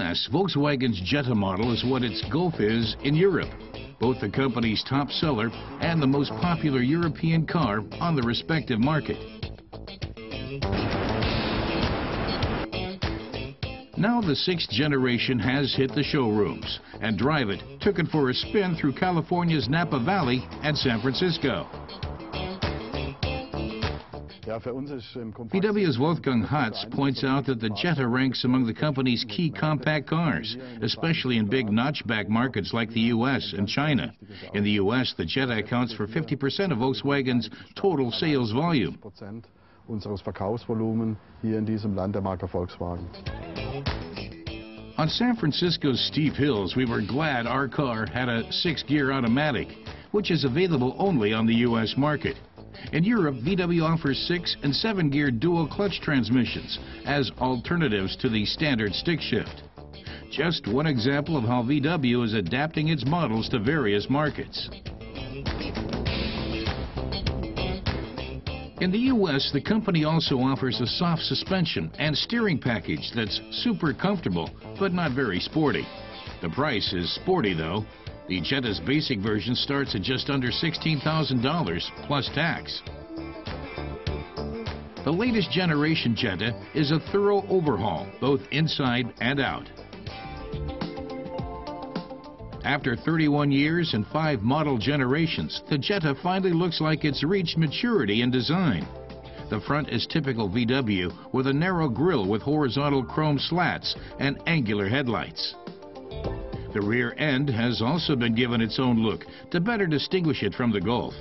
U.S., Volkswagen's Jetta model is what its Golf is in Europe, both the company's top seller and the most popular European car on the respective market. Now the sixth generation has hit the showrooms, and Drive It took it for a spin through California's Napa Valley and San Francisco. VW's Wolfgang Hatz points out that the Jetta ranks among the company's key compact cars, especially in big notchback markets like the U.S. and China. In the U.S., the Jetta accounts for 50% of Volkswagen's total sales volume. On San Francisco's steep hills, we were glad our car had a 6-gear automatic, which is available only on the U.S. market. In Europe, VW offers 6- and 7-gear dual-clutch transmissions as alternatives to the standard stick shift. Just one example of how VW is adapting its models to various markets. In the U.S., the company also offers a soft suspension and steering package that's super comfortable, but not very sporty. The price is sporty, though. The Jetta's basic version starts at just under $16,000 plus tax. The latest generation Jetta is a thorough overhaul, both inside and out. After 31 years and 5 model generations, the Jetta finally looks like it's reached maturity in design. The front is typical VW with a narrow grille with horizontal chrome slats and angular headlights. The rear end has also been given its own look to better distinguish it from the Golf.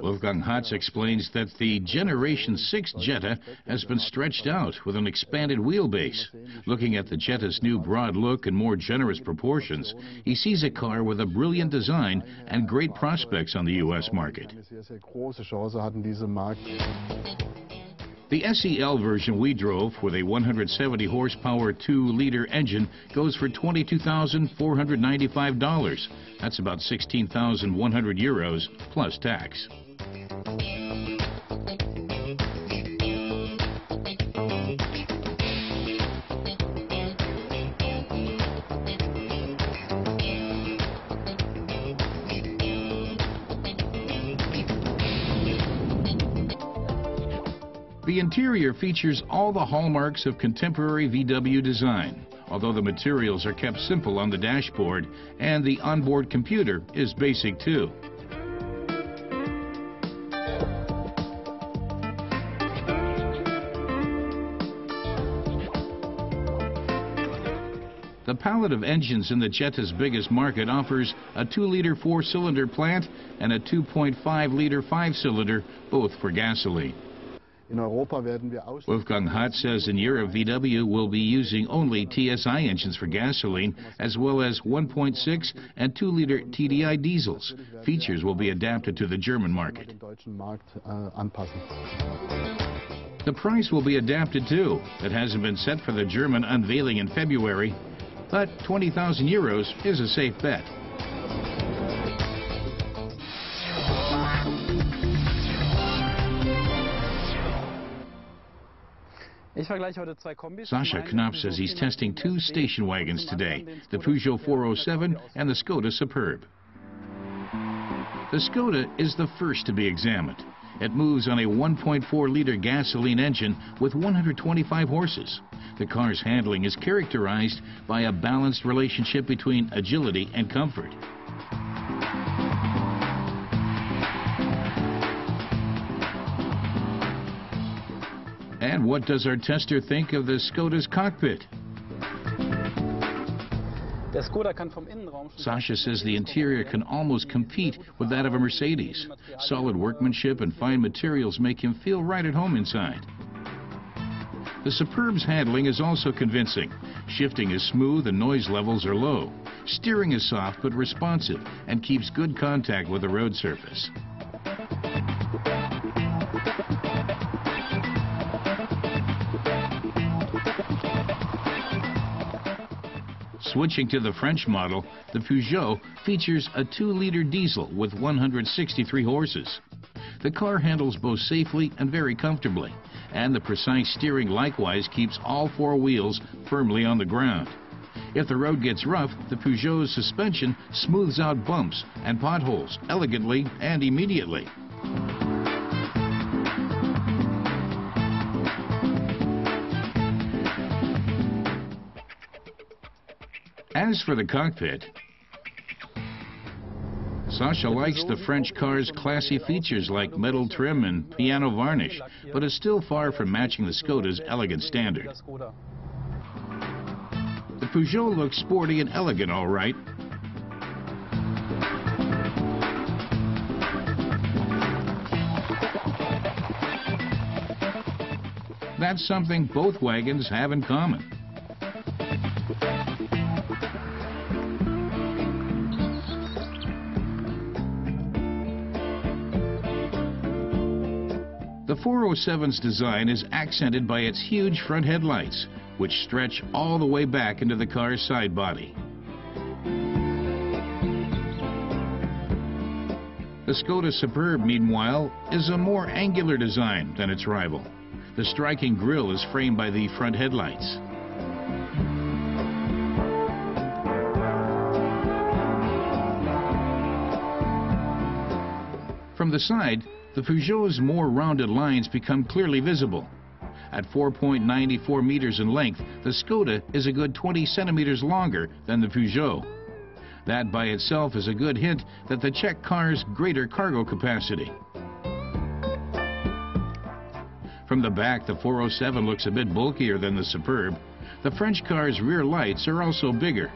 Wolfgang Hatz explains that the Generation 6 Jetta has been stretched out with an expanded wheelbase. Looking at the Jetta's new broad look and more generous proportions, he sees a car with a brilliant design and great prospects on the U.S. market. The SEL version we drove with a 170 horsepower 2-liter engine goes for $22,495. That's about 16,100 euros plus tax. The interior features all the hallmarks of contemporary VW design, although the materials are kept simple on the dashboard and the onboard computer is basic too. The palette of engines in the Jetta's biggest market offers a 2-liter 4-cylinder plant and a 2.5-liter 5-cylinder, both for gasoline. Wolfgang Hatz says in Europe, VW will be using only TSI engines for gasoline, as well as 1.6 and 2-liter TDI diesels. Features will be adapted to the German market. The price will be adapted too. It hasn't been set for the German unveiling in February, but 20,000 euros is a safe bet. Sascha Knopf says he's testing 2 station wagons today, the Peugeot 407 and the Skoda Superb. The Skoda is the first to be examined. It moves on a 1.4-liter gasoline engine with 125 horses. The car's handling is characterized by a balanced relationship between agility and comfort. And what does our tester think of the Skoda's cockpit? Sascha says the interior can almost compete with that of a Mercedes. Solid workmanship and fine materials make him feel right at home inside. The Superb's handling is also convincing. Shifting is smooth and noise levels are low. Steering is soft but responsive and keeps good contact with the road surface. Switching to the French model, the Peugeot features a 2-liter diesel with 163 horses. The car handles both safely and very comfortably, and the precise steering likewise keeps all 4 wheels firmly on the ground. If the road gets rough, the Peugeot's suspension smooths out bumps and potholes elegantly and immediately. As for the cockpit, Sasha likes the French car's classy features like metal trim and piano varnish, but is still far from matching the Skoda's elegant standard. The Peugeot looks sporty and elegant, all right. That's something both wagons have in common. The 407's design is accented by its huge front headlights, which stretch all the way back into the car's side body. The Skoda Superb, meanwhile, is a more angular design than its rival. The striking grille is framed by the front headlights. From the side, the Peugeot's more rounded lines become clearly visible. At 4.94 meters in length, the Skoda is a good 20 centimeters longer than the Peugeot. That by itself is a good hint that the Czech car's greater cargo capacity. From the back, the 407 looks a bit bulkier than the Superb. The French car's rear lights are also bigger.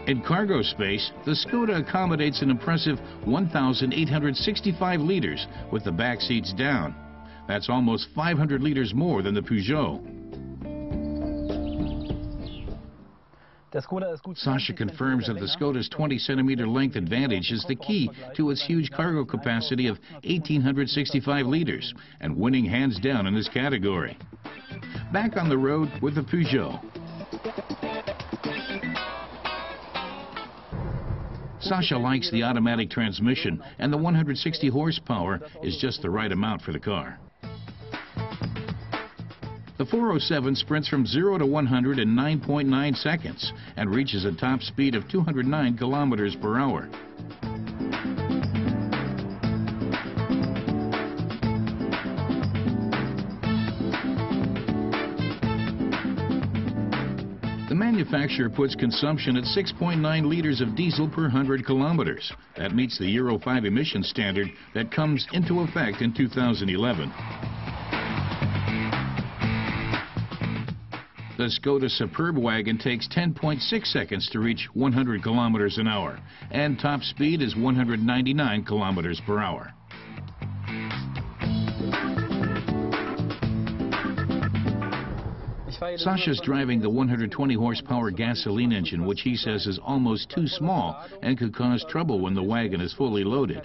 In cargo space, the Skoda accommodates an impressive 1,865 liters with the back seats down. That's almost 500 liters more than the Peugeot. Sasha confirms that the Skoda's 20-centimeter length advantage is the key to its huge cargo capacity of 1,865 liters and winning hands down in this category. Back on the road with the Peugeot. Sasha likes the automatic transmission, and the 160 horsepower is just the right amount for the car. The 407 sprints from 0 to 100 in 9.9 seconds and reaches a top speed of 209 kilometers per hour. The manufacturer puts consumption at 6.9 liters of diesel per 100 kilometers. That meets the Euro 5 emission standard that comes into effect in 2011. The Skoda Superb wagon takes 10.6 seconds to reach 100 kilometers an hour, and top speed is 199 kilometers per hour. Sasha's driving the 120 horsepower gasoline engine, which he says is almost too small and could cause trouble when the wagon is fully loaded,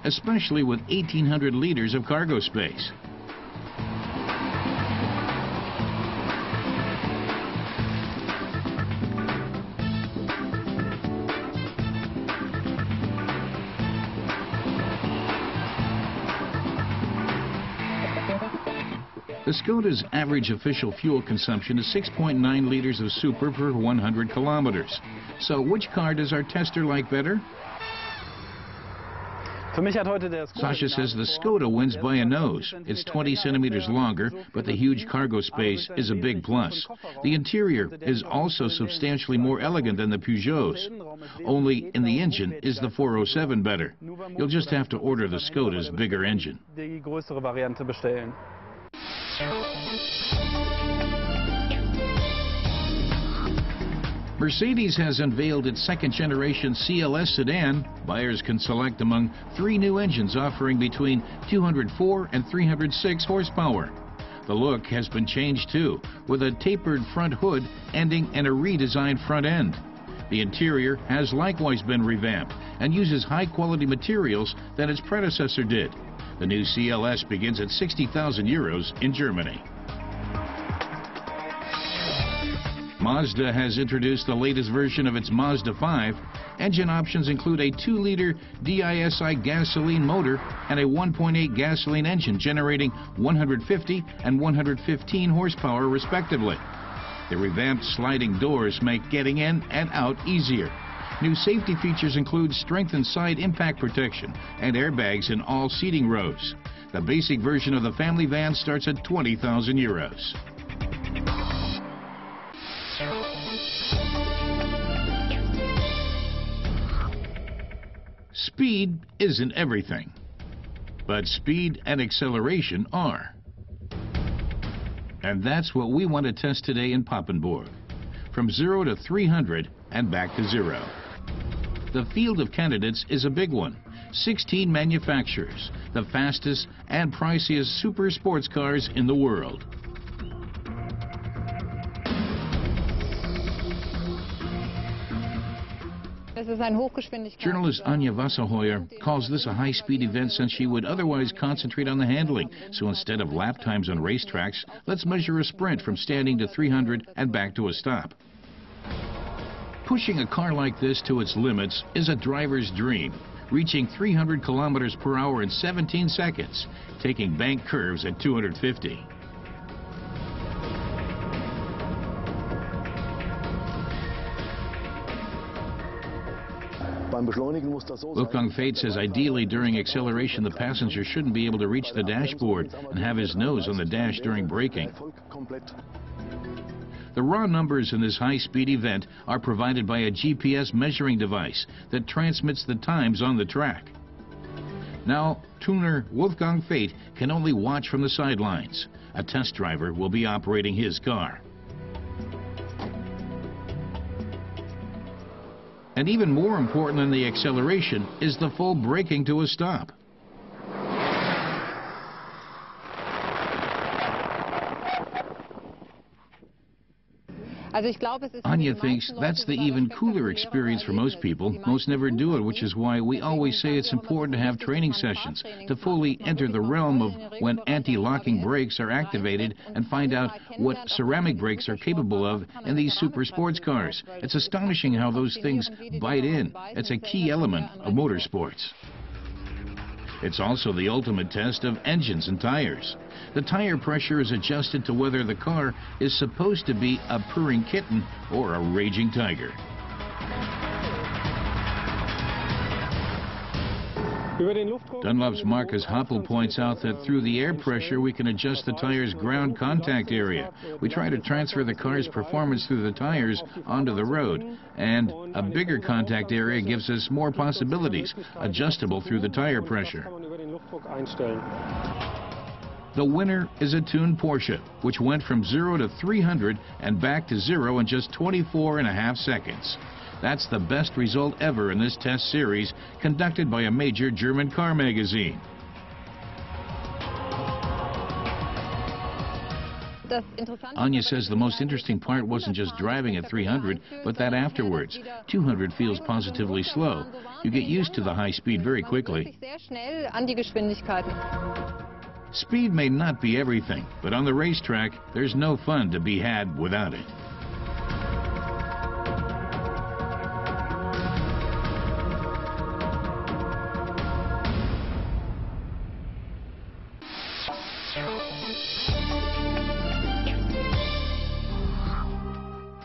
especially with 1,800 liters of cargo space. The Skoda's average official fuel consumption is 6.9 liters of super per 100 kilometers. So which car does our tester like better? Sasha says the Skoda wins by a nose. It's 20 centimeters longer, but the huge cargo space is a big plus. The interior is also substantially more elegant than the Peugeot's. Only in the engine is the 407 better. You'll just have to order the Skoda's bigger engine. Mercedes has unveiled its second-generation CLS sedan. Buyers can select among 3 new engines offering between 204 and 306 horsepower. The look has been changed too, with a tapered front hood ending in a redesigned front end. The interior has likewise been revamped and uses high-quality materials that its predecessor did. The new CLS begins at 60,000 euros in Germany. Mazda has introduced the latest version of its Mazda 5. Engine options include a 2-liter DISI gasoline motor and a 1.8 gasoline engine generating 150 and 115 horsepower respectively. The revamped sliding doors make getting in and out easier. New safety features include strengthened side impact protection and airbags in all seating rows. The basic version of the family van starts at 20,000 euros. Speed isn't everything, but speed and acceleration are. And that's what we want to test today in Papenburg. From 0 to 300 and back to 0. The field of candidates is a big one. 16 manufacturers, the fastest and priciest super sports cars in the world. Journalist Anja Wasserheuer calls this a high-speed event since she would otherwise concentrate on the handling. So instead of lap times on racetracks, let's measure a sprint from standing to 300 and back to a stop. Pushing a car like this to its limits is a driver's dream, reaching 300 kilometers per hour in 17 seconds, taking bank curves at 250. Wolfgang Fate says ideally during acceleration the passenger shouldn't be able to reach the dashboard and have his nose on the dash during braking. The raw numbers in this high-speed event are provided by a GPS measuring device that transmits the times on the track. Now, tuner Wolfgang Fate can only watch from the sidelines. A test driver will be operating his car. And even more important than the acceleration is the full braking to a stop. Anja thinks that's the even cooler experience for most people. Most never do it, which is why we always say it's important to have training sessions to fully enter the realm of when anti-locking brakes are activated and find out what ceramic brakes are capable of in these super sports cars. It's astonishing how those things bite in. It's a key element of motorsports. It's also the ultimate test of engines and tires. The tire pressure is adjusted to whether the car is supposed to be a purring kitten or a raging tiger. Dunlop's Marcus Hoppel points out that through the air pressure we can adjust the tire's ground contact area. We try to transfer the car's performance through the tires onto the road, and a bigger contact area gives us more possibilities, adjustable through the tire pressure. The winner is a tuned Porsche, which went from 0 to 300 and back to 0 in just 24.5 seconds. That's the best result ever in this test series, conducted by a major German car magazine. Anja says the most interesting part wasn't just driving at 300, but that afterwards. 200 feels positively slow. You get used to the high speed very quickly. Speed may not be everything, but on the racetrack, there's no fun to be had without it.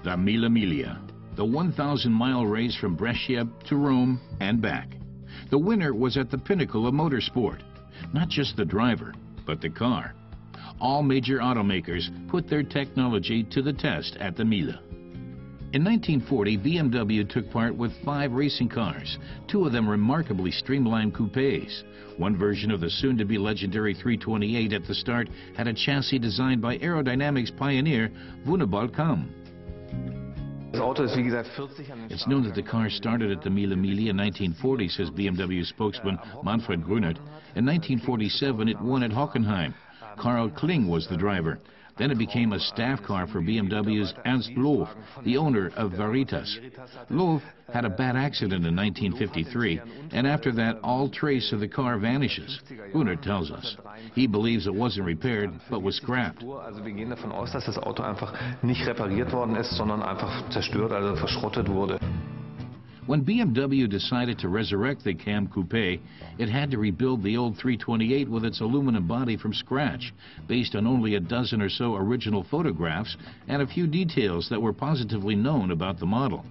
The Mille Miglia, the 1,000-mile race from Brescia to Rome and back. The winner was at the pinnacle of motorsport. Not just the driver, but the car. All major automakers put their technology to the test at the Mille. In 1940, BMW took part with 5 racing cars, 2 of them remarkably streamlined coupes. One version of the soon-to-be legendary 328 at the start had a chassis designed by aerodynamics pioneer Wunibald Kamm. It's known that the car started at the Mille Miglia in 1940, says BMW spokesman Manfred Grünert. In 1947, it won at Hockenheim. Karl Kling was the driver. Then it became a staff car for BMW's Ernst Loew, the owner of Veritas. Loew had a bad accident in 1953, and after that all trace of the car vanishes. Gunnar tells us. He believes it wasn't repaired, but was scrapped. Also wir gehen davon aus, dass das Auto einfach nicht repariert worden ist, sondern einfach zerstört, also verschrottet wurde. When BMW decided to resurrect the Kamm Coupe, it had to rebuild the old 328 with its aluminum body from scratch, based on only a dozen or so original photographs and a few details that were positively known about the model.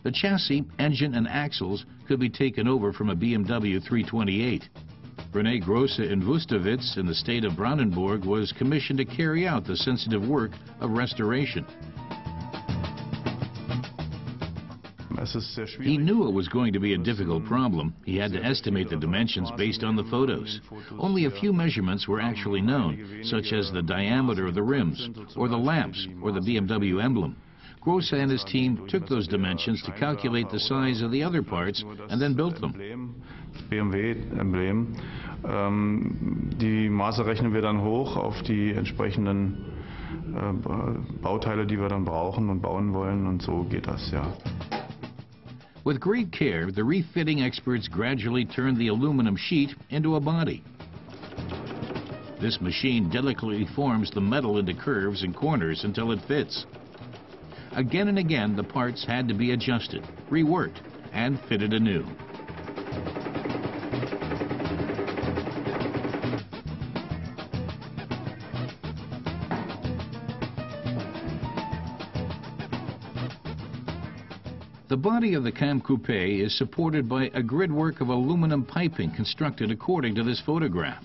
The chassis, engine, and axles could be taken over from a BMW 328. René Grosse in Wusterwitz in the state of Brandenburg was commissioned to carry out the sensitive work of restoration. He knew it was going to be a difficult problem. He had to estimate the dimensions based on the photos. Only a few measurements were actually known, such as the diameter of the rims, or the lamps, or the BMW emblem. Grosse and his team took those dimensions to calculate the size of the other parts and then built them. BMW-Emblem. Die Maße rechnen wir dann hoch auf die entsprechenden Bauteile, die wir dann brauchen und bauen wollen, und so geht das, ja. With great care, the refitting experts gradually turned the aluminum sheet into a body. This machine delicately forms the metal into curves and corners until it fits. Again and again, the parts had to be adjusted, reworked, and fitted anew. The body of the Kamm Coupe is supported by a gridwork of aluminum piping constructed according to this photograph.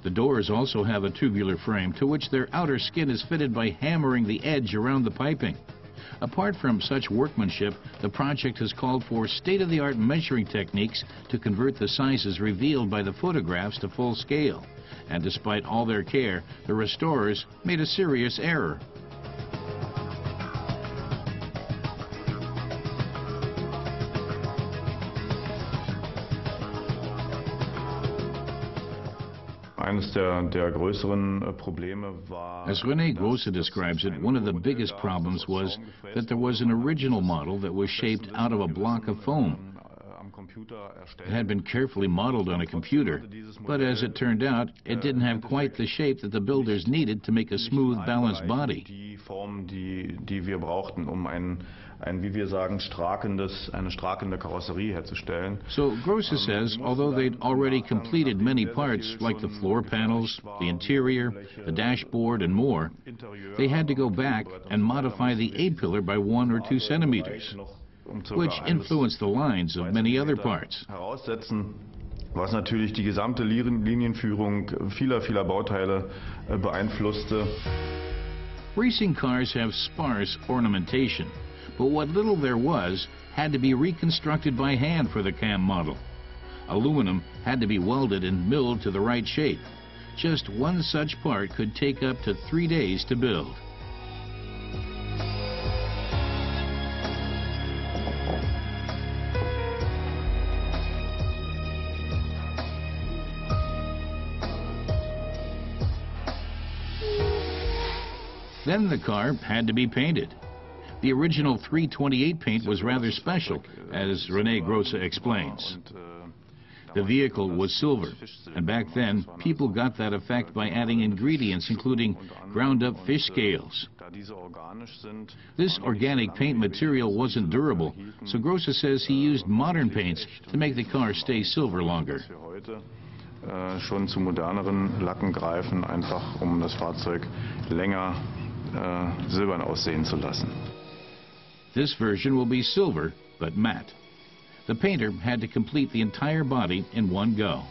The doors also have a tubular frame to which their outer skin is fitted by hammering the edge around the piping. Apart from such workmanship, the project has called for state-of-the-art measuring techniques to convert the sizes revealed by the photographs to full scale. And despite all their care, the restorers made a serious error. As René Grosse describes it, one of the biggest problems was that there was an original model that was shaped out of a block of foam. It had been carefully modeled on a computer, but as it turned out, it didn't have quite the shape that the builders needed to make a smooth, balanced body. Wie wir sagen, eine strakende Karosserie herzustellen. So Grosse says, although they'd already completed many parts like the floor panels, the interior, the dashboard, and more, they had to go back and modify the A-pillar by 1 or 2 centimeters, which influenced the lines of many other parts. Was natürlich die gesamte Linienführung vieler Bauteile beeinflusste. Racing cars have sparse ornamentation, but what little there was had to be reconstructed by hand for the Kamm model. Aluminum had to be welded and milled to the right shape. Just one such part could take up to 3 days to build. Then the car had to be painted. The original 328 paint was rather special, as René Grosse explains. The vehicle was silver, and back then, people got that effect by adding ingredients including ground-up fish scales. This organic paint material wasn't durable, so Grosse says he used modern paints to make the car stay silver longer. Schon zu moderneren Lacken greifen, einfach das Fahrzeug länger silbern aussehen zu lassen. This version will be silver, but matte. The painter had to complete the entire body in one go.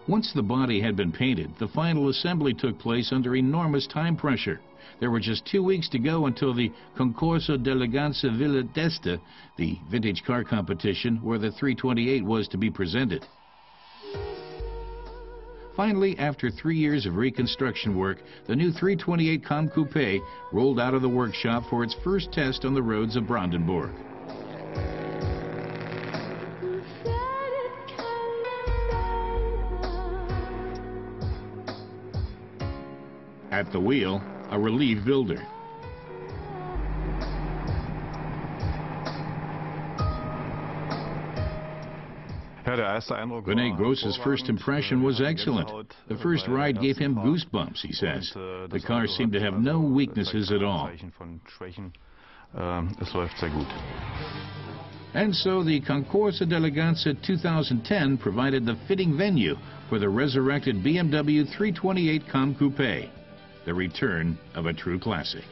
Once the body had been painted, the final assembly took place under enormous time pressure. There were just 2 weeks to go until the Concorso d'Eleganza Villa d'Este, the vintage car competition where the 328 was to be presented. Finally, after 3 years of reconstruction work, the new 328 Kamm Coupe rolled out of the workshop for its first test on the roads of Brandenburg. At the wheel, a relieved builder. René Gross's first impression was excellent. The first ride gave him goosebumps, he says. The car seemed to have no weaknesses at all. And so the Concorso d'Eleganza 2010 provided the fitting venue for the resurrected BMW 328 Kamm Coupe, the return of a true classic.